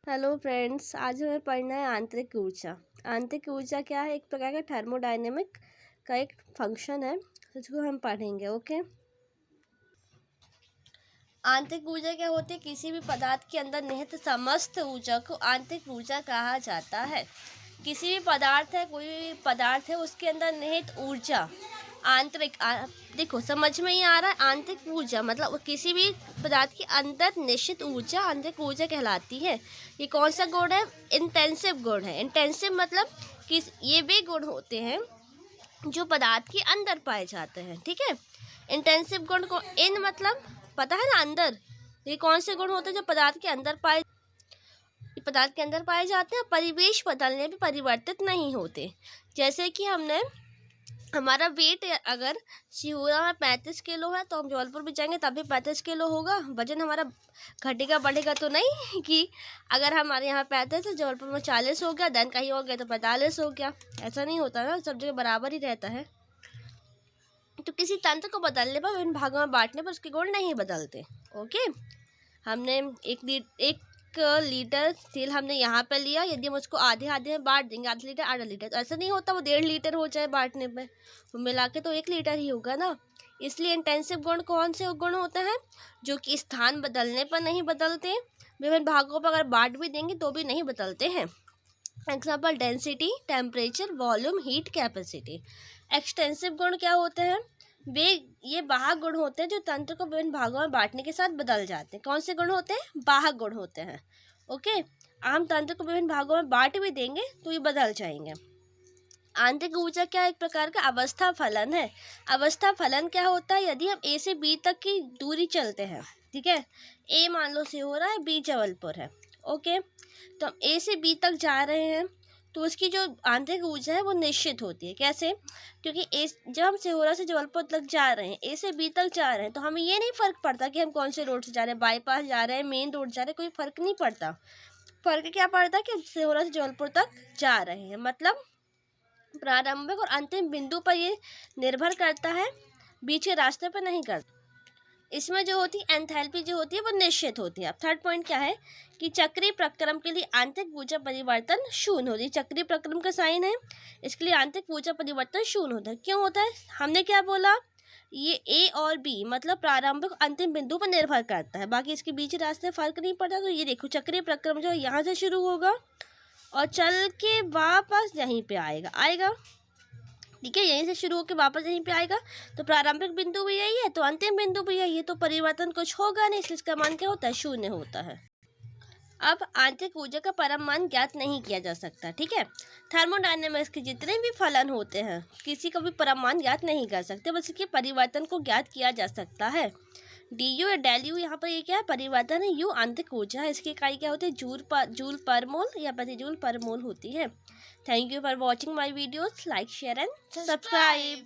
Hello friends, आज हमें पढ़ना है आंतरिक ऊर्जा। आंतरिक ऊर्जा क्या है? एक प्रकार का थर्मोडायनेमिक का एक फंक्शन है, जिसको हम पढ़ेंगे। ओके, आंतरिक ऊर्जा क्या होती है? किसी भी पदार्थ के अंदर निहित समस्त ऊर्जा को आंतरिक ऊर्जा कहा जाता है। किसी भी पदार्थ है, कोई भी पदार्थ है, उसके अंदर निहित ऊर्जा आंतरिक देखो समझ में ही आ रहा है। आंतरिक ऊर्जा मतलब किसी भी पदार्थ के अंदर निश्चित ऊर्जा आंतरिक ऊर्जा कहलाती है। ये कौन सा गुण है? इंटेंसिव गुण है। इंटेंसिव मतलब कि ये वे गुण होते हैं जो पदार्थ के अंदर पाए जाते हैं। ठीक है, इंटेंसिव गुण को इन मतलब पता है ना, अंदर। ये कौन से गुण होते हैं जो पदार्थ के अंदर पाए जाते हैं, परिवेश बदलने पे परिवर्तित नहीं होते। जैसे कि हमारा वेट अगर सिहोरा में 35 किलो है तो हम जबलपुर भी जाएंगे तब भी 35 किलो होगा। वजन हमारा घटेगा बढ़ेगा तो नहीं कि अगर हमारे यहाँ 35 तो जबलपुर में 40 हो गया, देन कहीं हो गया तो 45 हो गया। ऐसा नहीं होता ना, सब जगह बराबर ही रहता है। तो किसी तंत्र को बदलने पर, विभिन्न भागों में बांटने पर उसके गुण नहीं बदलते। ओके, हमने एक लीटर तेल हमने यहाँ पे लिया, यदि हम उसको आधे आधे में बांट देंगे, आधा लीटर आधा लीटर, तो ऐसा नहीं होता वो 1.5 लीटर हो जाए बांटने पे। मिला के तो 1 लीटर ही होगा ना। इसलिए इंटेंसिव गुण कौन से गुण होते हैं? जो कि स्थान बदलने पर नहीं बदलते, विभिन्न भागों पर अगर बांट भी देंगे तो भी नहीं बदलते हैं। Example density, temperature, volume, heat, capacity. Extensive गुण क्या होते हैं? ये बाह्य गुण होते हैं जो तंत्र को विभिन्न भागों में बांटने के साथ बदल जाते हैं। कौन से गुण होते हैं? बाह्य गुण होते हैं। ओके, आम तंत्र को विभिन्न भागों में बांट भी देंगे तो ये बदल जाएंगे। आंतरिक ऊर्जा क्या एक प्रकार का अवस्था फलन है। अवस्था फलन क्या होता है? यदि हम ए से बी तक की दूरी चलते हैं, ठीक है, ए मान लो से हो रहा है, बी जबलपुर है। ओके, तो हम ए से बी तक जा रहे हैं तो उसकी जो आंतरिक ऊर्जा है वो निश्चित होती है। कैसे? क्योंकि जब हम सिहोरा से जबलपुर तक जा रहे हैं, ए से बी तक जा रहे हैं, तो हमें ये नहीं फ़र्क पड़ता कि हम कौन से रोड से जा रहे हैं, बाईपास जा रहे हैं, मेन रोड जा रहे हैं, कोई फ़र्क नहीं पड़ता। फ़र्क क्या पड़ता है कि हम सिहोरा से जबलपुर तक जा रहे हैं। मतलब प्रारंभिक और अंतिम बिंदु पर ये निर्भर करता है, बीच के रास्ते पर नहीं करता। इसमें जो होती है एंथैल्पी जो होती है वो निश्चित होती है। अब थर्ड पॉइंट क्या है कि चक्रीय प्रक्रम के लिए आंतरिक ऊर्जा परिवर्तन शून्य होती है। चक्रीय प्रक्रम का साइन है, इसके लिए आंतरिक ऊर्जा परिवर्तन शून्य होता है। क्यों होता है? हमने क्या बोला? ये ए और बी मतलब प्रारंभिक अंतिम बिंदु पर निर्भर करता है, बाकी इसके बीच रास्ते फर्क नहीं पड़ता। तो ये देखो, चक्रीय प्रक्रम जो यहाँ से शुरू होगा और चल के वापस यहीं पे आएगा। ठीक है, यहीं से शुरू होकर वापस यहीं पे आएगा। तो प्रारंभिक बिंदु भी यही है तो अंतिम बिंदु भी यही है, तो परिवर्तन कुछ होगा नहीं, इसलिए इसका मान क्या होता है? शून्य होता है। अब आंतरिक ऊर्जा का परम मान ज्ञात नहीं किया जा सकता। ठीक है, थर्मोडायनेमिक्स के जितने भी फलन होते हैं किसी का भी परम मान ज्ञात नहीं कर सकते, बस इसके परिवर्तन को ज्ञात किया जा सकता है। डी यू या डेल यू, यहाँ पर ये क्या है? परिवर्तन है। यू आंतरिक ऊर्जा है, इसकी इकाई क्या होती है? जूल पर मोल या प्रति जूल पर मोल होती है। Thank you for watching my videos. Like, share and subscribe.